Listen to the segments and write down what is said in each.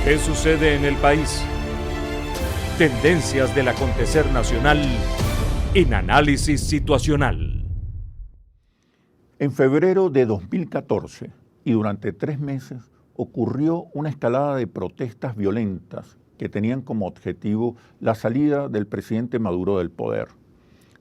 ¿Qué sucede en el país? Tendencias del acontecer nacional en Análisis Situacional. En febrero de 2014 y durante 3 meses ocurrió una escalada de protestas violentas que tenían como objetivo la salida del presidente Maduro del poder.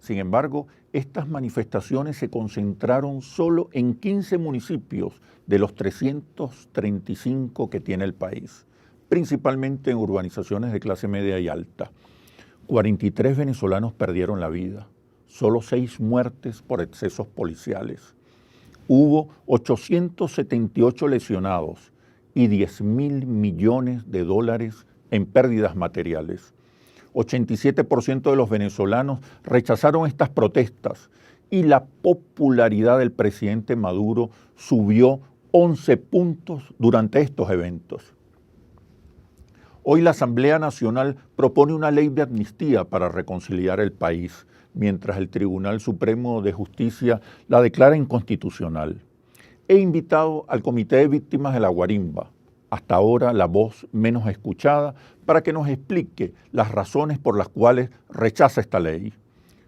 Sin embargo, estas manifestaciones se concentraron solo en 15 municipios de los 335 que tiene el país, principalmente en urbanizaciones de clase media y alta. 43 venezolanos perdieron la vida, solo 6 muertes por excesos policiales. Hubo 878 lesionados y 10.000 millones de dólares en pérdidas materiales. 87% de los venezolanos rechazaron estas protestas y la popularidad del presidente Maduro subió 11 puntos durante estos eventos. Hoy la Asamblea Nacional propone una ley de amnistía para reconciliar el país, mientras el Tribunal Supremo de Justicia la declara inconstitucional. He invitado al Comité de Víctimas de la Guarimba, hasta ahora la voz menos escuchada, para que nos explique las razones por las cuales rechaza esta ley.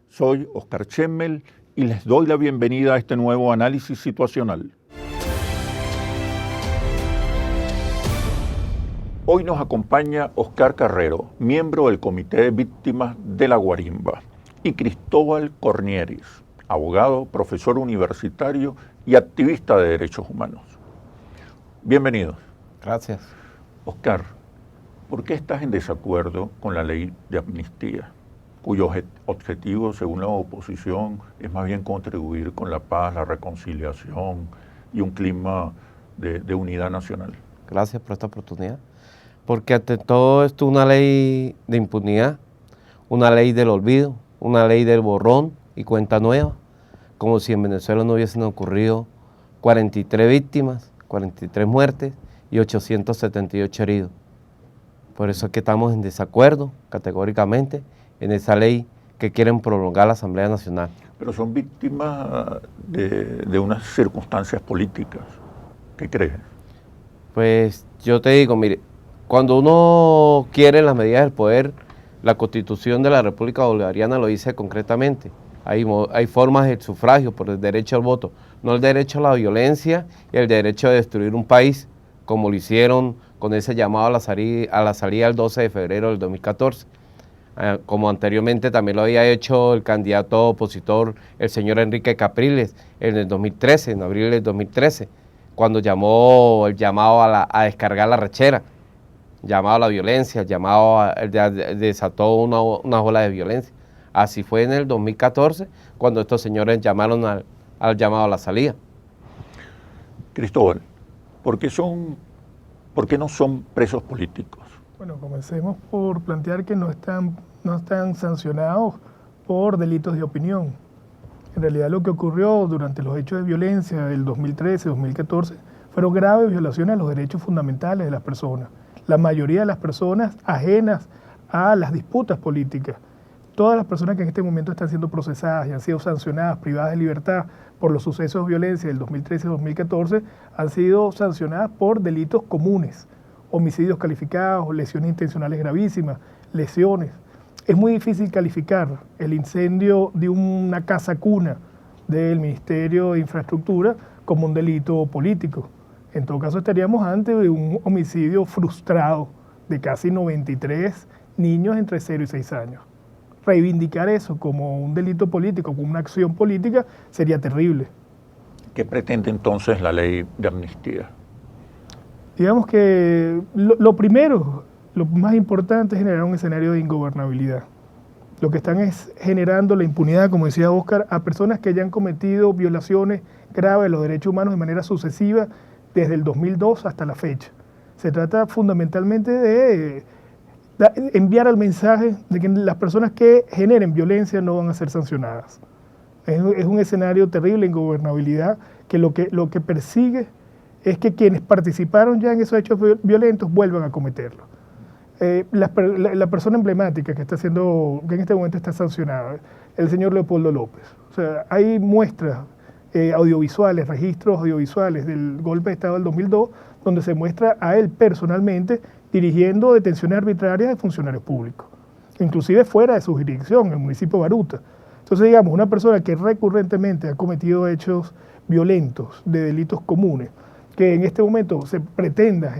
Soy Oscar Chemmel y les doy la bienvenida a este nuevo análisis situacional. Hoy nos acompaña Oscar Carrero, miembro del Comité de Víctimas de la Guarimba, y Cristóbal Cornieris, abogado, profesor universitario y activista de derechos humanos. Bienvenidos. Gracias. Oscar, ¿por qué estás en desacuerdo con la ley de amnistía, cuyo objetivo, según la oposición, es más bien contribuir con la paz, la reconciliación y un clima de unidad nacional? Gracias por esta oportunidad. Porque ante todo esto es una ley de impunidad, una ley del olvido, una ley del borrón y cuenta nueva, como si en Venezuela no hubiesen ocurrido 43 víctimas, 43 muertes y 878 heridos. Por eso es que estamos en desacuerdo categóricamente en esa ley que quieren prolongar la Asamblea Nacional. Pero son víctimas de unas circunstancias políticas. ¿Qué crees? Pues yo te digo, mire, cuando uno quiere las medidas del poder, la Constitución de la República Bolivariana lo dice concretamente. Hay formas del sufragio por el derecho al voto, no el derecho a la violencia y el derecho a destruir un país, como lo hicieron con ese llamado a la salida el 12 de febrero del 2014. Como anteriormente también lo había hecho el candidato opositor, el señor Enrique Capriles, en el 2013, en abril del 2013, cuando llamó el llamado a descargar la rechera, llamado a la violencia, desató una ola de violencia. Así fue en el 2014, cuando estos señores llamaron al llamado a la salida. Cristóbal, ¿por qué no son presos políticos? Bueno, comencemos por plantear que no están sancionados por delitos de opinión. En realidad lo que ocurrió durante los hechos de violencia del 2013-2014 fueron graves violaciones a los derechos fundamentales de las personas. La mayoría de las personas ajenas a las disputas políticas. Todas las personas que en este momento están siendo procesadas y han sido sancionadas, privadas de libertad por los sucesos de violencia del 2013-2014, han sido sancionadas por delitos comunes, homicidios calificados, lesiones intencionales gravísimas, lesiones. Es muy difícil calificar el incendio de una casa cuna del Ministerio de Infraestructura como un delito político. En todo caso estaríamos ante un homicidio frustrado de casi 93 niños entre 0 y 6 años. Reivindicar eso como un delito político, como una acción política, sería terrible. ¿Qué pretende entonces la ley de amnistía? Digamos que lo primero, lo más importante es generar un escenario de ingobernabilidad. Lo que están es generando la impunidad, como decía Oscar, a personas que hayan cometido violaciones graves de los derechos humanos de manera sucesiva desde el 2002 hasta la fecha. Se trata fundamentalmente de enviar el mensaje de que las personas que generen violencia no van a ser sancionadas. Es un escenario terrible, ingobernabilidad, que lo que persigue es que quienes participaron ya en esos hechos violentos vuelvan a cometerlo. La persona emblemática que en este momento está sancionada, el señor Leopoldo López. O sea, hay muestras audiovisuales, registros audiovisuales del golpe de Estado del 2002, donde se muestra a él personalmente dirigiendo detenciones arbitrarias de funcionarios públicos, inclusive fuera de su jurisdicción, en el municipio de Baruta. Entonces, digamos, una persona que recurrentemente ha cometido hechos violentos, de delitos comunes, que en este momento se pretenda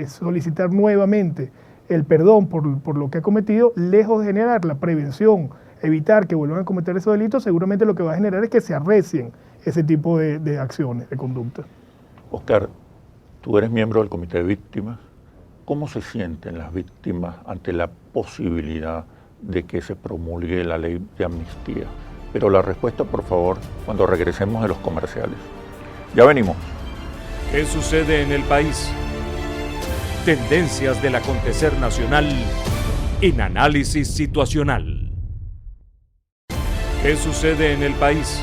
solicitar nuevamente el perdón por lo que ha cometido, lejos de generar la prevención, evitar que vuelvan a cometer esos delitos, seguramente lo que va a generar es que se arrecien ese tipo de acciones, de conducta. Oscar, tú eres miembro del Comité de Víctimas. ¿Cómo se sienten las víctimas ante la posibilidad de que se promulgue la ley de amnistía? Pero la respuesta, por favor, cuando regresemos de los comerciales. Ya venimos. ¿Qué sucede en el país? Tendencias del acontecer nacional en análisis situacional. ¿Qué sucede en el país?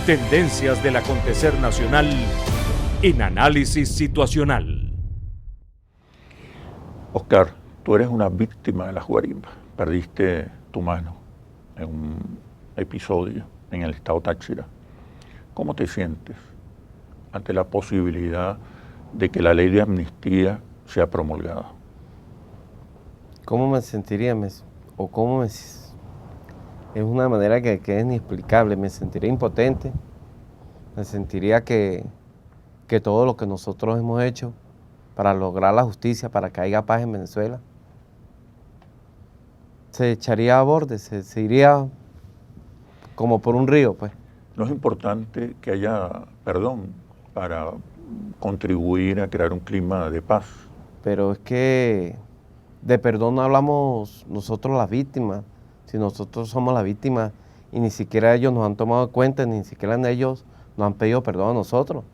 Tendencias del acontecer nacional en análisis situacional. Oscar, tú eres una víctima de las guarimbas. Perdiste tu mano en un episodio en el estado Táchira. ¿Cómo te sientes ante la posibilidad de que la ley de amnistía sea promulgada? ¿Cómo me sentiría? Es una manera que es inexplicable. Me sentiría impotente. Me sentiría que todo lo que nosotros hemos hecho para lograr la justicia, para que haya paz en Venezuela, se echaría a borde, se iría como por un río, pues. ¿No es importante que haya perdón para contribuir a crear un clima de paz? Pero es que de perdón no hablamos nosotros las víctimas, si nosotros somos las víctimas y ni siquiera ellos nos han tomado cuenta, ni siquiera ellos nos han pedido perdón a nosotros.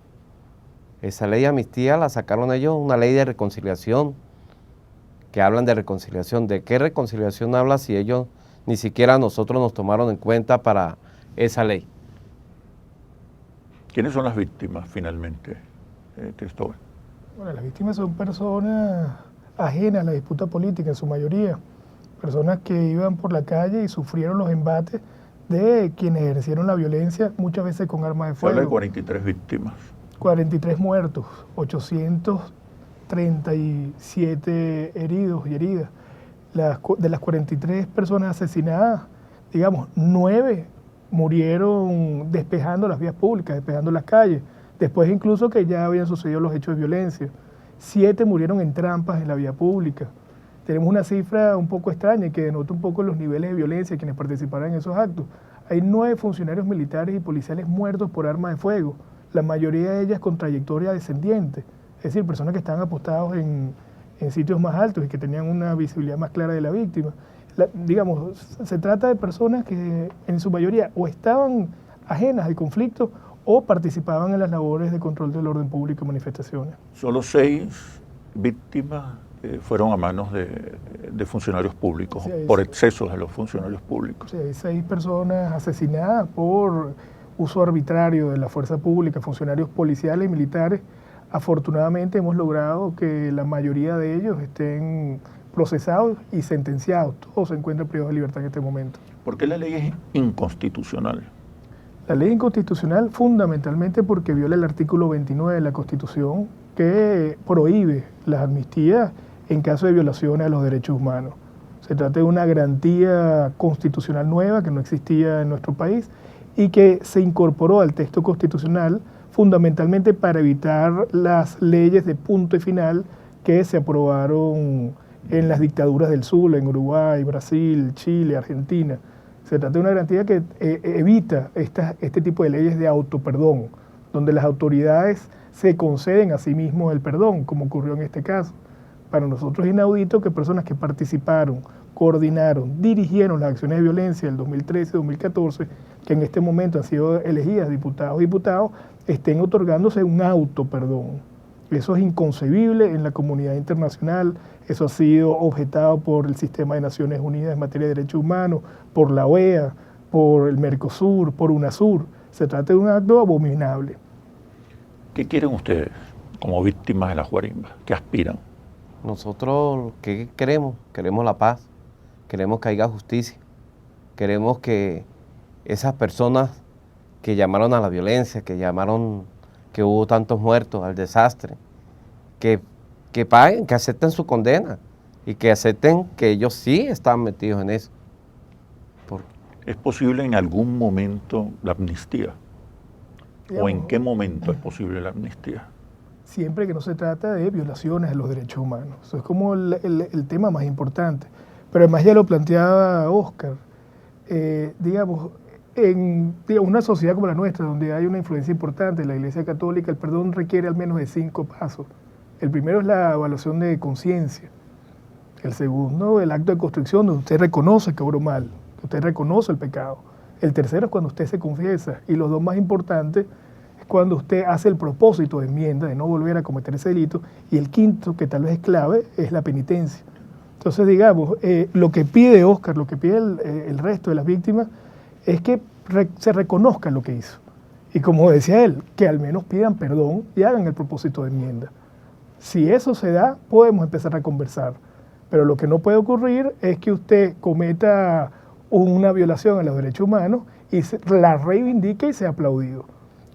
Esa ley de amnistía la sacaron ellos, una ley de reconciliación, que hablan de reconciliación. ¿De qué reconciliación habla si ellos ni siquiera nosotros nos tomaron en cuenta para esa ley? ¿Quiénes son las víctimas finalmente, Cristóbal? Bueno, las víctimas son personas ajenas a la disputa política en su mayoría, personas que iban por la calle y sufrieron los embates de quienes ejercieron la violencia, muchas veces con armas de Se fuego. habla de 43 víctimas. 43 muertos, 837 heridos y heridas. De las 43 personas asesinadas, digamos, 9 murieron despejando las vías públicas, despejando las calles, después incluso que ya habían sucedido los hechos de violencia. 7 murieron en trampas en la vía pública. Tenemos una cifra un poco extraña y que denota un poco los niveles de violencia de quienes participaron en esos actos. Hay 9 funcionarios militares y policiales muertos por arma de fuego, la mayoría de ellas con trayectoria descendiente, es decir, personas que estaban apostados en sitios más altos y que tenían una visibilidad más clara de la víctima. Digamos, se trata de personas que en su mayoría o estaban ajenas al conflicto o participaban en las labores de control del orden público y manifestaciones. Solo 6 víctimas fueron a manos de funcionarios públicos, sí, por excesos de los funcionarios públicos. Sí, hay 6 personas asesinadas por uso arbitrario de la fuerza pública, funcionarios policiales y militares. Afortunadamente hemos logrado que la mayoría de ellos estén procesados y sentenciados. Todos se encuentran privados de libertad en este momento. ¿Por qué la ley es inconstitucional? La ley es inconstitucional fundamentalmente porque viola el artículo 29 de la Constitución, que prohíbe las amnistías en caso de violaciones a los derechos humanos. Se trata de una garantía constitucional nueva que no existía en nuestro país y que se incorporó al texto constitucional fundamentalmente para evitar las leyes de punto y final que se aprobaron en las dictaduras del sur, en Uruguay, Brasil, Chile, Argentina. Se trata de una garantía que evita este tipo de leyes de autoperdón, donde las autoridades se conceden a sí mismos el perdón, como ocurrió en este caso. Para nosotros es inaudito que personas que participaron, coordinaron, dirigieron las acciones de violencia del 2013 y 2014, que en este momento han sido elegidas diputados y diputados, estén otorgándose un autoperdón. Eso es inconcebible en la comunidad internacional, eso ha sido objetado por el Sistema de Naciones Unidas en materia de derechos humanos, por la OEA, por el Mercosur, por UNASUR. Se trata de un acto abominable. ¿Qué quieren ustedes como víctimas de las guarimbas? ¿Qué aspiran? Nosotros, ¿qué queremos? Queremos la paz, queremos que haya justicia, queremos que esas personas que llamaron a la violencia, que llamaron que hubo tantos muertos, al desastre, que que paguen, que acepten su condena y que acepten que ellos sí están metidos en eso. ¿Es posible en algún momento la amnistía? ¿O en qué momento es posible la amnistía? Siempre que no se trata de violaciones a los derechos humanos. Eso es como el tema más importante. Pero además ya lo planteaba Oscar. Digamos, en una sociedad como la nuestra, donde hay una influencia importante de la Iglesia Católica, el perdón requiere al menos de 5 pasos. El primero es la evaluación de conciencia. El segundo, el acto de constricción, donde usted reconoce que obró mal, que usted reconoce el pecado. El tercero es cuando usted se confiesa. Y los dos más importantes es cuando usted hace el propósito de enmienda, de no volver a cometer ese delito. Y el quinto, que tal vez es clave, es la penitencia. Entonces, digamos, lo que pide Oscar, lo que pide el resto de las víctimas, es que se reconozca lo que hizo. Y como decía él, que al menos pidan perdón y hagan el propósito de enmienda. Si eso se da, podemos empezar a conversar. Pero lo que no puede ocurrir es que usted cometa una violación a los derechos humanos y la reivindique y sea aplaudido.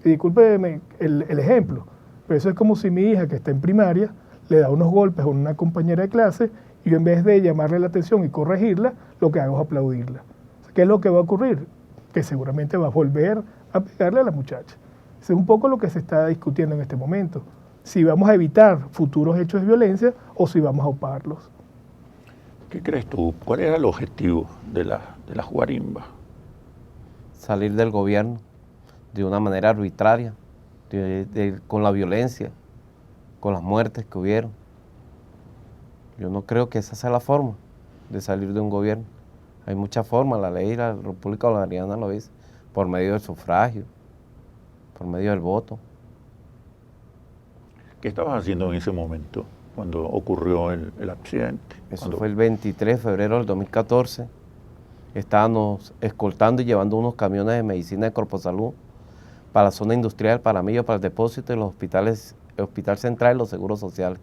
Y discúlpeme el ejemplo, pero eso es como si mi hija, que está en primaria, le da unos golpes a una compañera de clase y yo, en vez de llamarle la atención y corregirla, lo que hago es aplaudirla. ¿Qué es lo que va a ocurrir? Que seguramente va a volver a pegarle a la muchacha. Eso es un poco lo que se está discutiendo en este momento. Si vamos a evitar futuros hechos de violencia o si vamos a auparlos. ¿Qué crees tú? ¿Cuál era el objetivo de las guarimbas? Salir del gobierno de una manera arbitraria, con la violencia, con las muertes que hubieron. Yo no creo que esa sea la forma de salir de un gobierno. Hay muchas formas, la ley de la República Bolivariana lo dice, por medio del sufragio, por medio del voto. ¿Qué estabas haciendo en ese momento, cuando ocurrió el accidente? Eso fue el 23 de febrero del 2014. Estábamos escoltando y llevando unos camiones de medicina de Corposalud para la zona industrial, para Millo, para el depósito de los hospitales, el Hospital Central y los seguros sociales,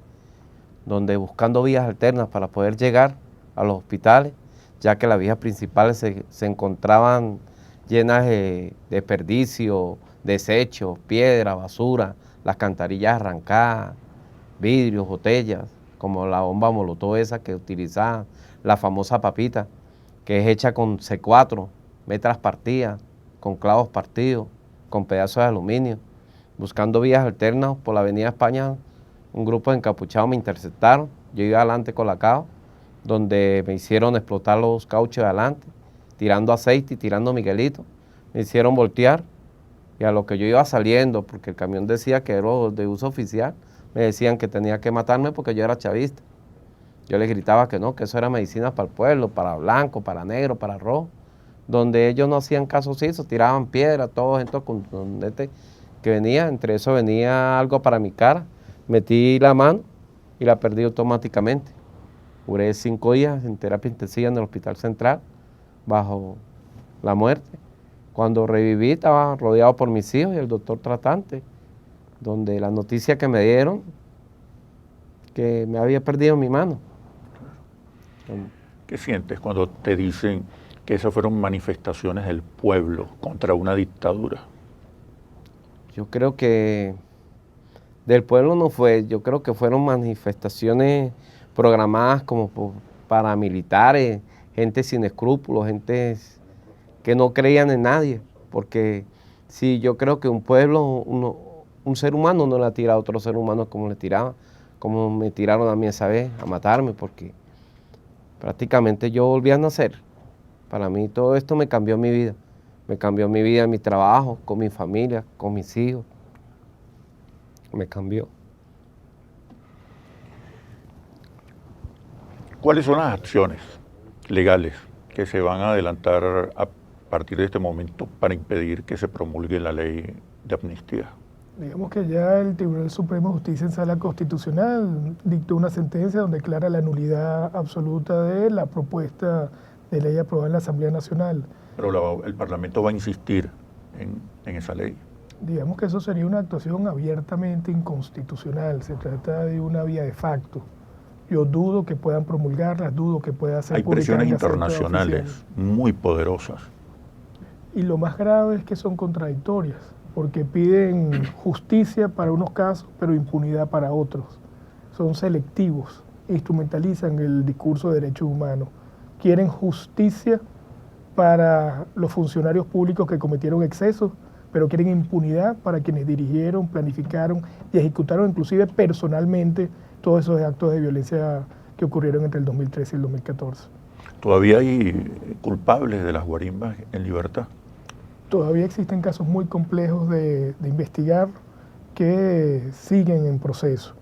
donde buscando vías alternas para poder llegar a los hospitales, ya que las vías principales se encontraban llenas de desperdicio, desechos, piedra, basura, las cantarillas arrancadas, vidrios, botellas, como la bomba molotov esa que utilizaban, la famosa papita, que es hecha con C4, metras partidas, con clavos partidos, con pedazos de aluminio. Buscando vías alternas por la avenida España, un grupo de encapuchados me interceptaron, yo iba adelante con la CAO, donde me hicieron explotar los cauchos de adelante, tirando aceite y tirando Miguelito, me hicieron voltear, y a lo que yo iba saliendo, porque el camión decía que era de uso oficial, me decían que tenía que matarme porque yo era chavista. Yo les gritaba que no, que eso era medicina para el pueblo, para blanco, para negro, para rojo, donde ellos no hacían caso omiso, tiraban piedras, todo gente que venía, entre eso venía algo para mi cara, metí la mano y la perdí automáticamente. Duré 5 días en terapia intensiva en el Hospital Central, bajo la muerte. Cuando reviví estaba rodeado por mis hijos y el doctor tratante, donde la noticia que me dieron, que me había perdido mi mano. ¿Qué sientes cuando te dicen que esas fueron manifestaciones del pueblo contra una dictadura? Yo creo que del pueblo no fue, yo creo que fueron manifestaciones programadas como por paramilitares, gente sin escrúpulos, gente que no creían en nadie, porque si yo creo que un pueblo, un ser humano no le tira a otro ser humano como le tiraban, como me tiraron a mí esa vez, a matarme, porque prácticamente yo volví a nacer. Para mí todo esto me cambió mi vida. Me cambió mi vida en mi trabajo, con mi familia, con mis hijos. Me cambió. ¿Cuáles son las acciones legales que se van a adelantar a partir de este momento para impedir que se promulgue la ley de amnistía? Digamos que ya el Tribunal Supremo de Justicia en Sala Constitucional dictó una sentencia donde declara la nulidad absoluta de la propuesta de ley aprobada en la Asamblea Nacional. Pero el Parlamento va a insistir en esa ley. Digamos que eso sería una actuación abiertamente inconstitucional, se trata de una vía de facto. Yo dudo que puedan promulgarlas, dudo que pueda ser Hay presiones internacionales muy poderosas. Y lo más grave es que son contradictorias, porque piden justicia para unos casos, pero impunidad para otros. son selectivos, instrumentalizan el discurso de derechos humanos, quieren justicia para los funcionarios públicos que cometieron excesos, pero quieren impunidad para quienes dirigieron, planificaron y ejecutaron inclusive personalmente todos esos actos de violencia que ocurrieron entre el 2013 y el 2014. ¿Todavía hay culpables de las guarimbas en libertad? Todavía existen casos muy complejos de investigar que siguen en proceso.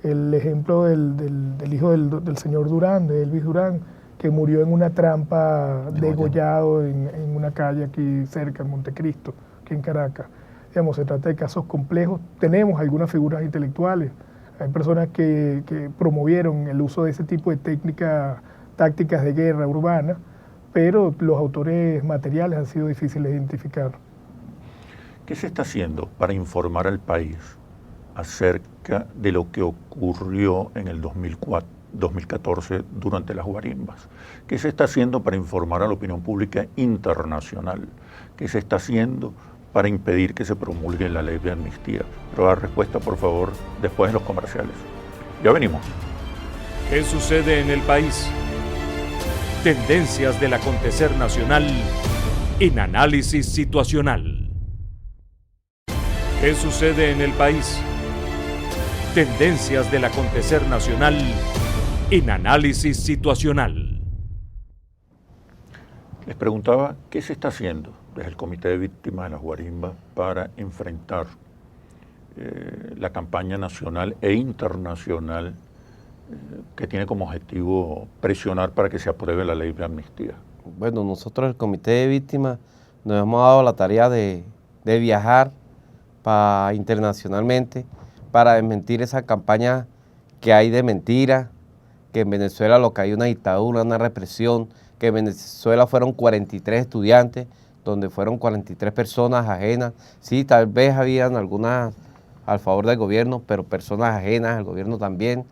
El ejemplo del hijo del señor Durán, de Elvis Durán, que murió en una trampa degollado en una calle aquí cerca, en Montecristo, aquí en Caracas. Digamos, se trata de casos complejos. Tenemos algunas figuras intelectuales. Hay personas que promovieron el uso de ese tipo de tácticas de guerra urbana, pero los autores materiales han sido difíciles de identificar. ¿Qué se está haciendo para informar al país acerca de lo que ocurrió en el 2014 durante las guarimbas? ¿Qué se está haciendo para informar a la opinión pública internacional? ¿Qué se está haciendo para impedir que se promulgue la ley de amnistía? Pero la respuesta, por favor, después de los comerciales. Ya venimos. ¿Qué sucede en el país? Tendencias del acontecer nacional en análisis situacional. ¿Qué sucede en el país? Tendencias del acontecer nacional en análisis situacional. Les preguntaba qué se está haciendo desde el Comité de Víctimas de las Guarimbas para enfrentar la campaña nacional e internacional que tiene como objetivo presionar para que se apruebe la ley de amnistía. Bueno, nosotros el Comité de Víctimas nos hemos dado la tarea de viajar internacionalmente para desmentir esa campaña que hay de mentira, que en Venezuela lo que hay una dictadura, una represión, que en Venezuela fueron 43 estudiantes, donde fueron 43 personas ajenas. Sí, tal vez habían algunas al favor del gobierno, pero personas ajenas al gobierno también,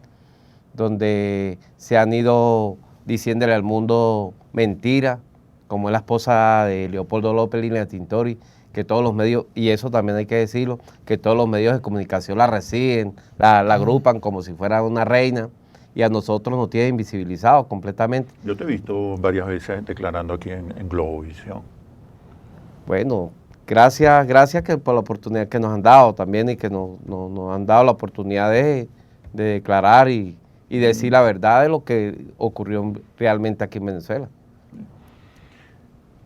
donde se han ido diciéndole al mundo mentira, como es la esposa de Leopoldo López, Liliana Tintori, que todos los medios, y eso también hay que decirlo, que todos los medios de comunicación la reciben, la agrupan como si fuera una reina, y a nosotros nos tienen invisibilizados completamente. Yo te he visto varias veces declarando aquí en Globovisión. Bueno, gracias por la oportunidad que nos han dado también y que nos han dado la oportunidad de declarar y decir la verdad de lo que ocurrió realmente aquí en Venezuela.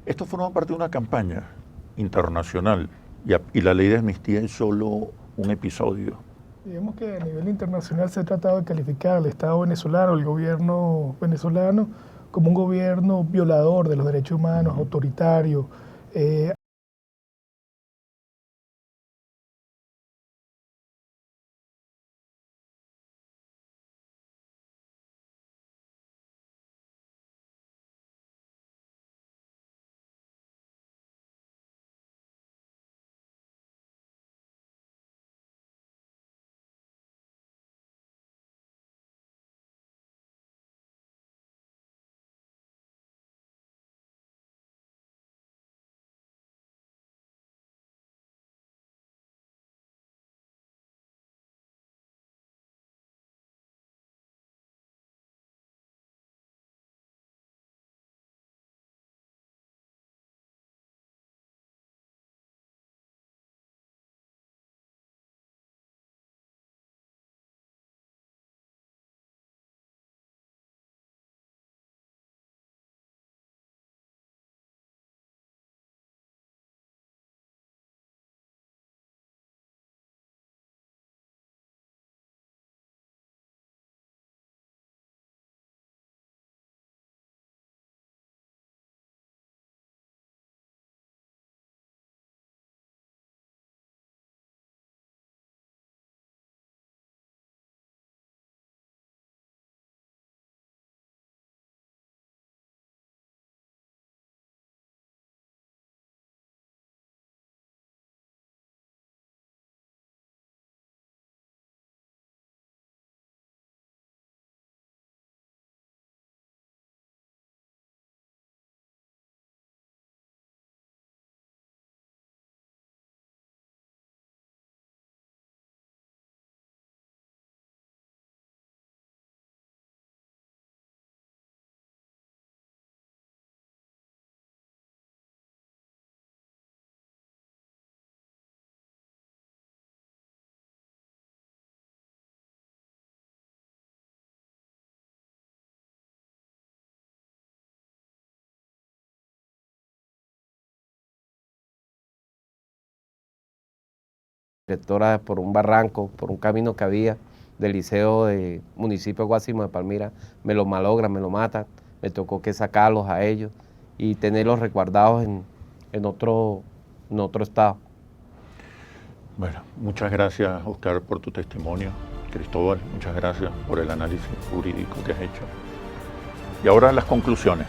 Esto forma parte de una campaña internacional y la ley de amnistía es solo un episodio. Digamos que a nivel internacional se ha tratado de calificar al Estado venezolano, el gobierno venezolano, como un gobierno violador de los derechos humanos, autoritario, directora por un barranco, por un camino que había del liceo del municipio de Guásimo de Palmira, me lo malogran, me lo matan, me tocó que sacarlos a ellos y tenerlos resguardados en otro estado. Bueno, muchas gracias, Oscar, por tu testimonio. Cristóbal, muchas gracias por el análisis jurídico que has hecho. Y ahora las conclusiones.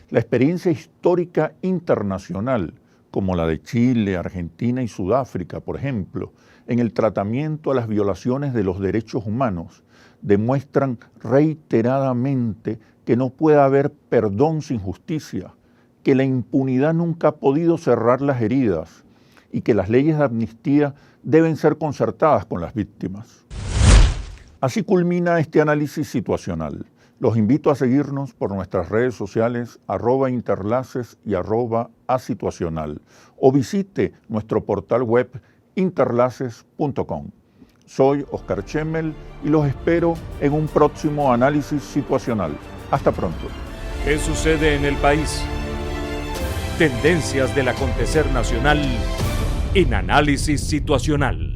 La experiencia histórica internacional, como la de Chile, Argentina y Sudáfrica, por ejemplo, en el tratamiento a las violaciones de los derechos humanos, demuestran reiteradamente que no puede haber perdón sin justicia, que la impunidad nunca ha podido cerrar las heridas y que las leyes de amnistía deben ser concertadas con las víctimas. Así culmina este análisis situacional. Los invito a seguirnos por nuestras redes sociales @interlaces y @asituacional o visite nuestro portal web interlaces.com. Soy Oscar Chemmel y los espero en un próximo análisis situacional. Hasta pronto. ¿Qué sucede en el país? Tendencias del acontecer nacional en Análisis Situacional.